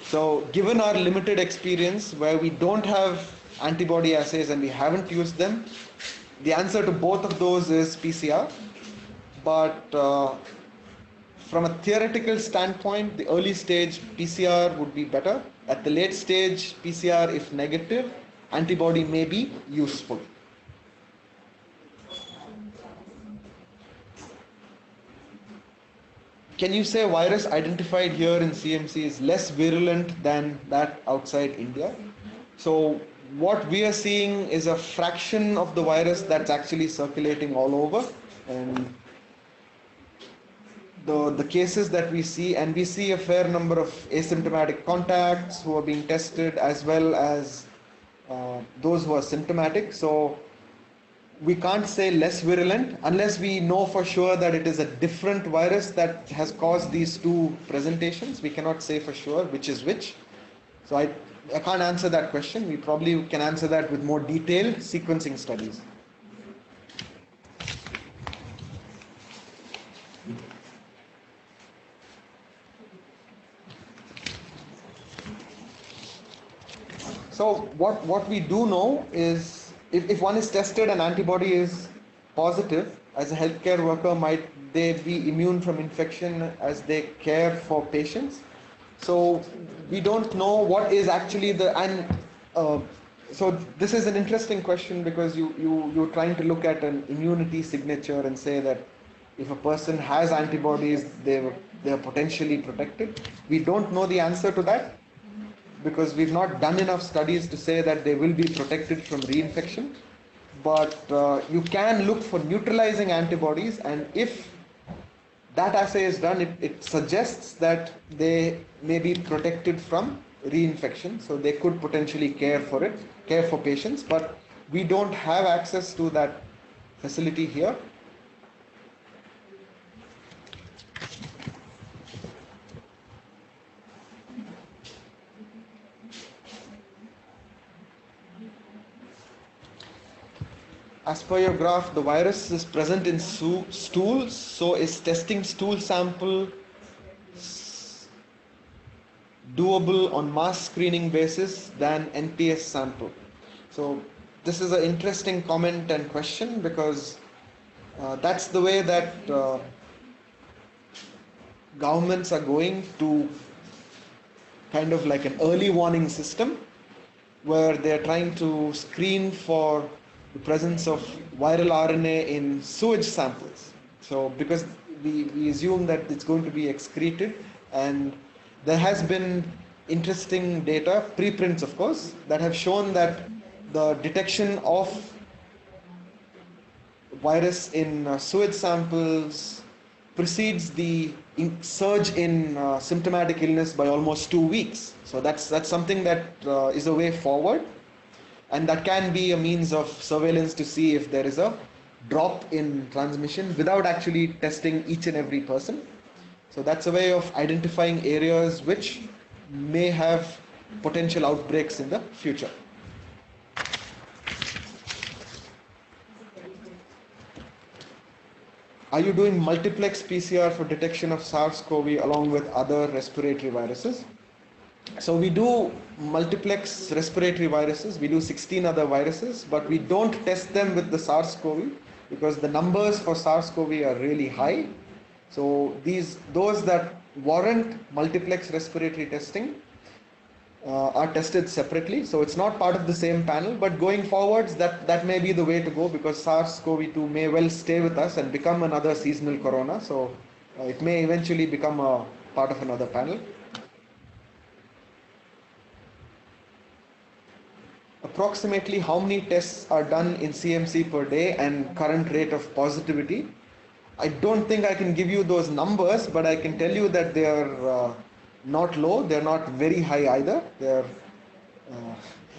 So given our limited experience where we don't have antibody assays and we haven't used them, the answer to both of those is PCR. But from a theoretical standpoint, the early stage PCR would be better. At the late stage PCR, if negative, antibody may be useful. Can you say virus identified here in CMC is less virulent than that outside India? So what we are seeing is a fraction of the virus that's actually circulating all over, and the cases that we see, and we see a fair number of asymptomatic contacts who are being tested as well as those who are symptomatic. So we can't say less virulent unless we know for sure that it is a different virus that has caused these two presentations. We cannot say for sure which is which. So I can't answer that question. We probably can answer that with more detailed sequencing studies. So what we do know is, if one is tested and antibody is positive, as a healthcare worker, might they be immune from infection as they care for patients? So we don't know what is actually so this is an interesting question, because you're trying to look at an immunity signature and say that if a person has antibodies, they are potentially protected. We don't know the answer to that, because we've not done enough studies to say that they will be protected from reinfection. But you can look for neutralizing antibodies, and if that assay is done, it suggests that they may be protected from reinfection, so they could potentially care for patients, but we don't have access to that facility here. As per your graph, the virus is present in stool, so is testing stool sample doable on mass screening basis than NPS sample? So this is an interesting comment and question, because that's the way that governments are going to kind of like an early warning system, where they're trying to screen for the presence of viral RNA in sewage samples. So because we assume that it's going to be excreted, and there has been interesting data, preprints of course, that have shown that the detection of virus in sewage samples precedes the surge in symptomatic illness by almost 2 weeks. So that's something that is a way forward. And that can be a means of surveillance to see if there is a drop in transmission without actually testing each and every person. So that's a way of identifying areas which may have potential outbreaks in the future. Are you doing multiplex PCR for detection of SARS-CoV along with other respiratory viruses? So we do multiplex respiratory viruses, we do 16 other viruses, but we don't test them with the SARS-CoV because the numbers for SARS-CoV are really high. So those that warrant multiplex respiratory testing are tested separately. So it's not part of the same panel, but going forwards that may be the way to go because SARS-CoV-2 may well stay with us and become another seasonal corona. So it may eventually become a part of another panel. Approximately how many tests are done in CMC per day and current rate of positivity? I don't think I can give you those numbers, but I can tell you that they are not low, they're not very high either. They're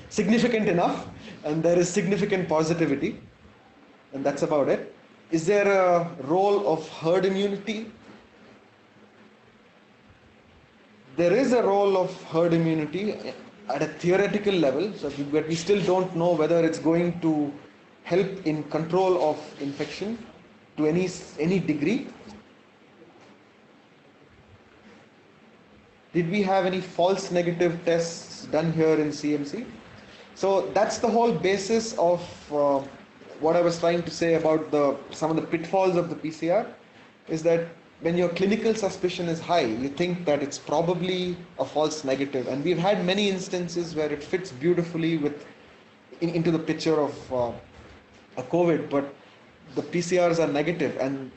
significant enough, and there is significant positivity, and that's about it. Is there a role of herd immunity? There is a role of herd immunity at a theoretical level, but we still don't know whether it's going to help in control of infection to any degree. Did we have any false negative tests done here in CMC? So that's the whole basis of what I was trying to say about some of the pitfalls of the PCR, is that when your clinical suspicion is high, you think that it's probably a false negative. And we've had many instances where it fits beautifully into the picture of a COVID, but the PCRs are negative. And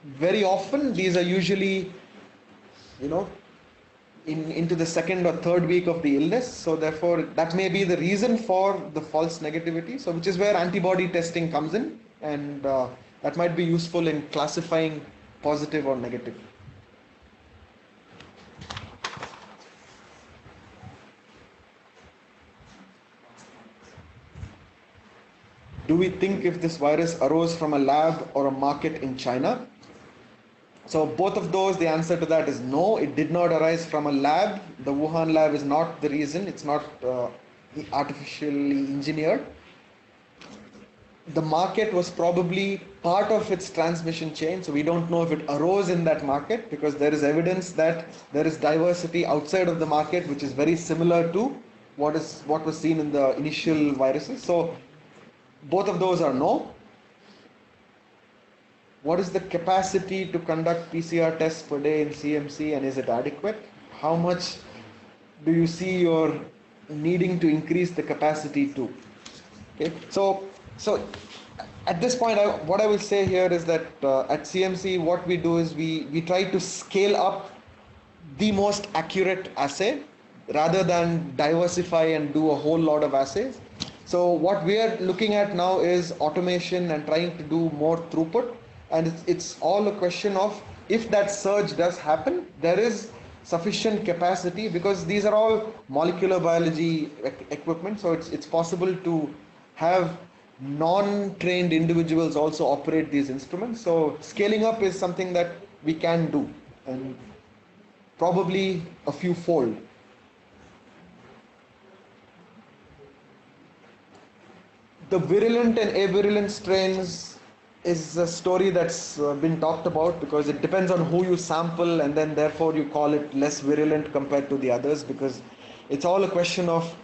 very often these are usually, into the second or third week of the illness. So therefore, that may be the reason for the false negativity. So which is where antibody testing comes in, and that might be useful in classifying positive or negative. Do we think if this virus arose from a lab or a market in China? So both of those, the answer to that is no, it did not arise from a lab. The Wuhan lab is not the reason, it's not artificially engineered. The market was probably part of its transmission chain, so we don't know if it arose in that market because there is evidence that there is diversity outside of the market which is very similar to what was seen in the initial viruses. So both of those are no. What is the capacity to conduct PCR tests per day in CMC, and is it adequate? How much do you see you're needing to increase the capacity to? Okay, so at this point, what I will say here is that at CMC, what we do is we try to scale up the most accurate assay rather than diversify and do a whole lot of assays. So what we are looking at now is automation and trying to do more throughput. And it's all a question of, if that surge does happen, there is sufficient capacity, because these are all molecular biology equipment. So it's possible to have non-trained individuals also operate these instruments. So scaling up is something that we can do, and probably a few fold. The virulent and avirulent strains is a story that's been talked about, because it depends on who you sample, and then therefore you call it less virulent compared to the others, because it's all a question of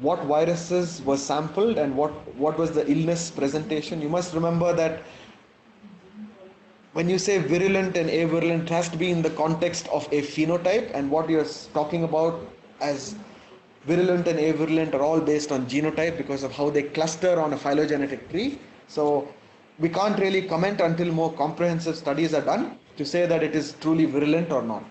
what viruses were sampled and what was the illness presentation. You must remember that when you say virulent and avirulent, it has to be in the context of a phenotype, and what you're talking about as virulent and avirulent are all based on genotype because of how they cluster on a phylogenetic tree. So we can't really comment until more comprehensive studies are done to say that it is truly virulent or not.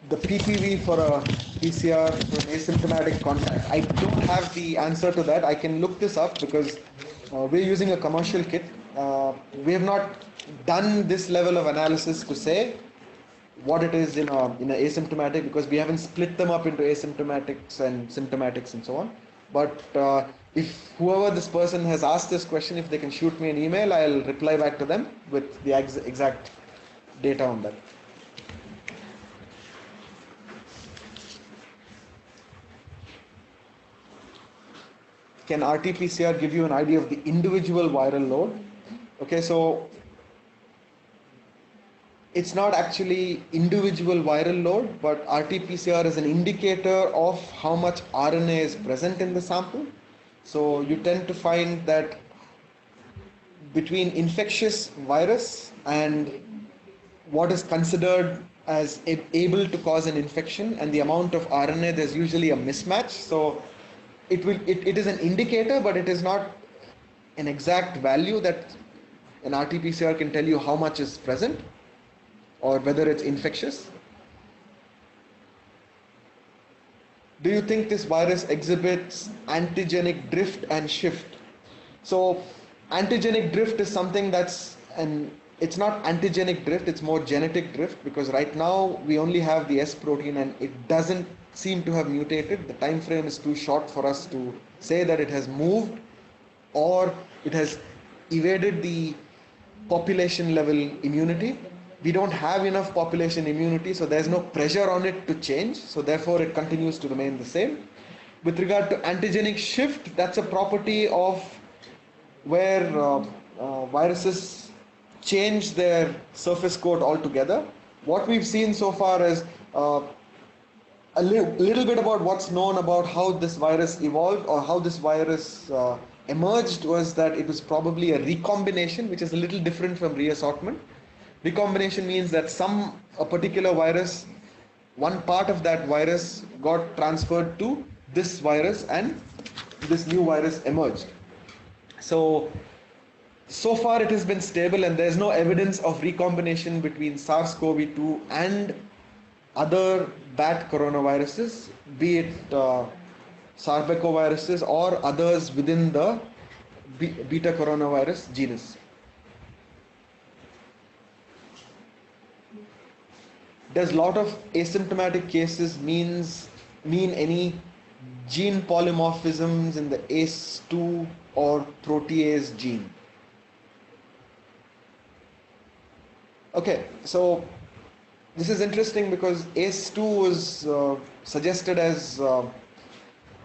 The PPV for a PCR for asymptomatic contact, I don't have the answer to that. I can look this up because we're using a commercial kit. We have not done this level of analysis to say what it is in a asymptomatic, because we haven't split them up into asymptomatics and symptomatics and so on. But If whoever this person has asked this question, if they can shoot me an email, I'll reply back to them with the exact data on that. Can RT-PCR give you an idea of the individual viral load? Okay, so it's not actually individual viral load, but RT-PCR is an indicator of how much RNA is present in the sample. So you tend to find that between infectious virus and what is considered as able to cause an infection and the amount of RNA, there's usually a mismatch. So it is an indicator, but it is not an exact value that an RT-PCR can tell you how much is present or whether it's infectious. Do you think this virus exhibits antigenic drift and shift? So antigenic drift is something it's not antigenic drift, it's more genetic drift, because right now we only have the S protein and it doesn't seem to have mutated. The time frame is too short for us to say that it has moved or it has evaded the population level immunity. We don't have enough population immunity, so there's no pressure on it to change, so therefore it continues to remain the same. With regard to antigenic shift, that's a property of where viruses change their surface coat altogether. What we've seen so far is a little bit about what's known about how this virus evolved or how this virus emerged was that it was probably a recombination, which is a little different from reassortment. Recombination means that a particular virus, one part of that virus got transferred to this virus and this new virus emerged. So far it has been stable and there's no evidence of recombination between SARS-CoV-2 and other bat coronaviruses, be it sarbecoviruses or others within the beta coronavirus genus. Does lot of asymptomatic cases mean any gene polymorphisms in the ACE2 or protease gene? Okay, so this is interesting because ACE2 was suggested as a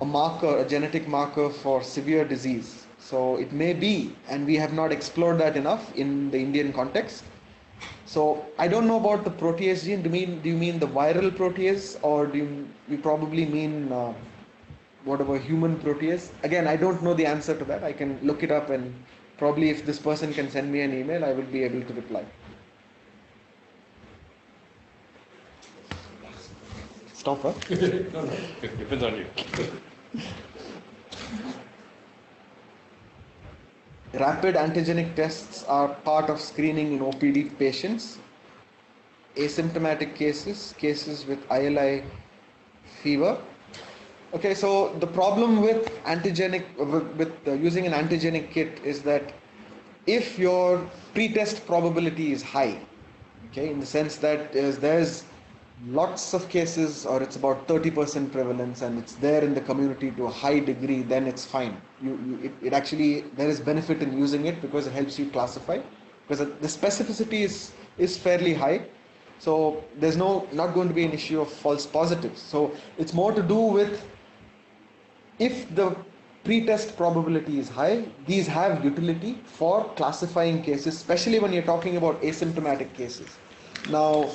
marker, a genetic marker for severe disease. So it may be, and we have not explored that enough in the Indian context. So I don't know about the protease gene. Do you mean the viral protease, or do you probably mean whatever human protease? Again, I don't know the answer to that. I can look it up, and probably if this person can send me an email, I will be able to reply. Stop, huh? No, it depends on you. Rapid antigenic tests are part of screening in OPD patients. Asymptomatic cases with ILI fever. Okay, so the problem with using an antigenic kit is that if your pre-test probability is high, okay, in the sense that there's lots of cases, or it's about 30% prevalence, and it's there in the community to a high degree, then it's fine. It actually, there is benefit in using it because it helps you classify, because the specificity is fairly high. So there's not going to be an issue of false positives. So it's more to do with if the pre-test probability is high, these have utility for classifying cases, especially when you're talking about asymptomatic cases. Now,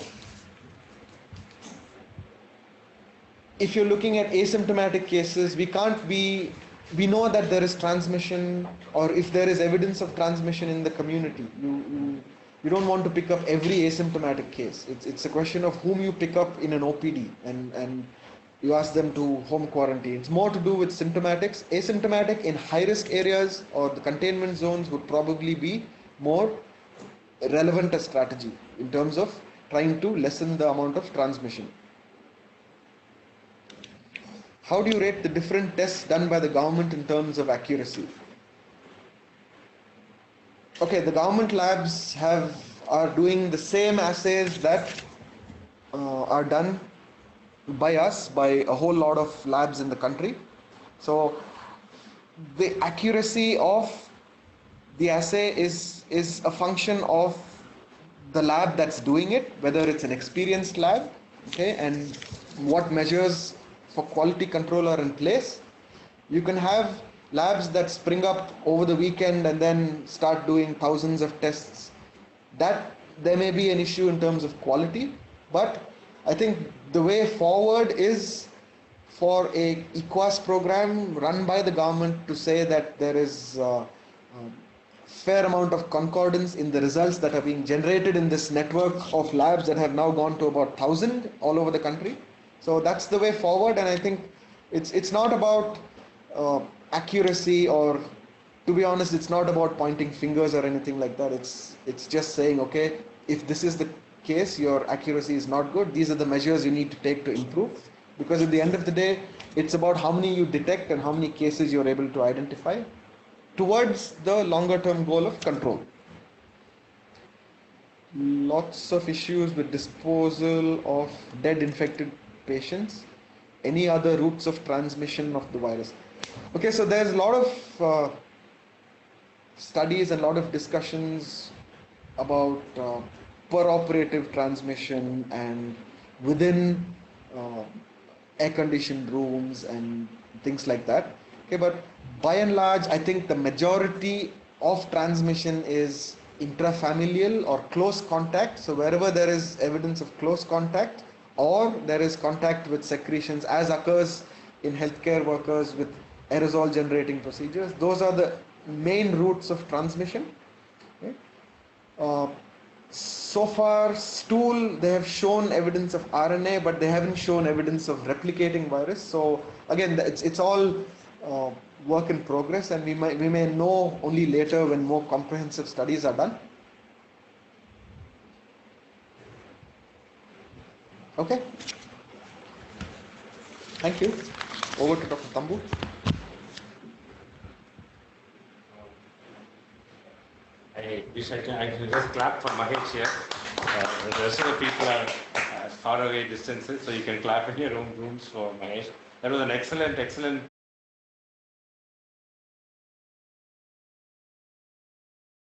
if you're looking at asymptomatic cases, we know that there is transmission, or if there is evidence of transmission in the community, you don't want to pick up every asymptomatic case. It's a question of whom you pick up in an OPD, and you ask them to home quarantine. It's more to do with symptomatics. Asymptomatic in high-risk areas or the containment zones would probably be more relevant a strategy in terms of trying to lessen the amount of transmission. How do you rate the different tests done by the government in terms of accuracy? Okay, the government labs are doing the same assays that are done by us, by a whole lot of labs in the country. So the accuracy of the assay is a function of the lab that's doing it, whether it's an experienced lab, okay, and what measures for quality control are in place. You can have labs that spring up over the weekend and then start doing thousands of tests. That there may be an issue in terms of quality, but I think the way forward is for a EQUAS program run by the government to say that there is fair amount of concordance in the results that are being generated in this network of labs that have now gone to about 1,000 all over the country. So that's the way forward, and I think it's not about accuracy, or to be honest, it's not about pointing fingers or anything like that. It's just saying, okay, if this is the case, your accuracy is not good, these are the measures you need to take to improve, because at the end of the day, it's about how many you detect and how many cases you're able to identify towards the longer term goal of control. Lots of issues with disposal of dead infected patients. Any other routes of transmission of the virus? Okay, so there's a lot of studies and a lot of discussions about per-operative transmission and within air-conditioned rooms and things like that. Okay, but by and large, I think the majority of transmission is intrafamilial or close contact. So wherever there is evidence of close contact, or there is contact with secretions, as occurs in healthcare workers with aerosol generating procedures, those are the main routes of transmission. Okay. So far, stool, they have shown evidence of RNA, but they haven't shown evidence of replicating virus. So again, it's all work in progress, and we may know only later when more comprehensive studies are done. Okay. Thank you. Over to Dr. Tambu. I wish I can just clap for Mahesh here. The rest of the people are far away distances, so you can clap in your own rooms for Mahesh. That was an excellent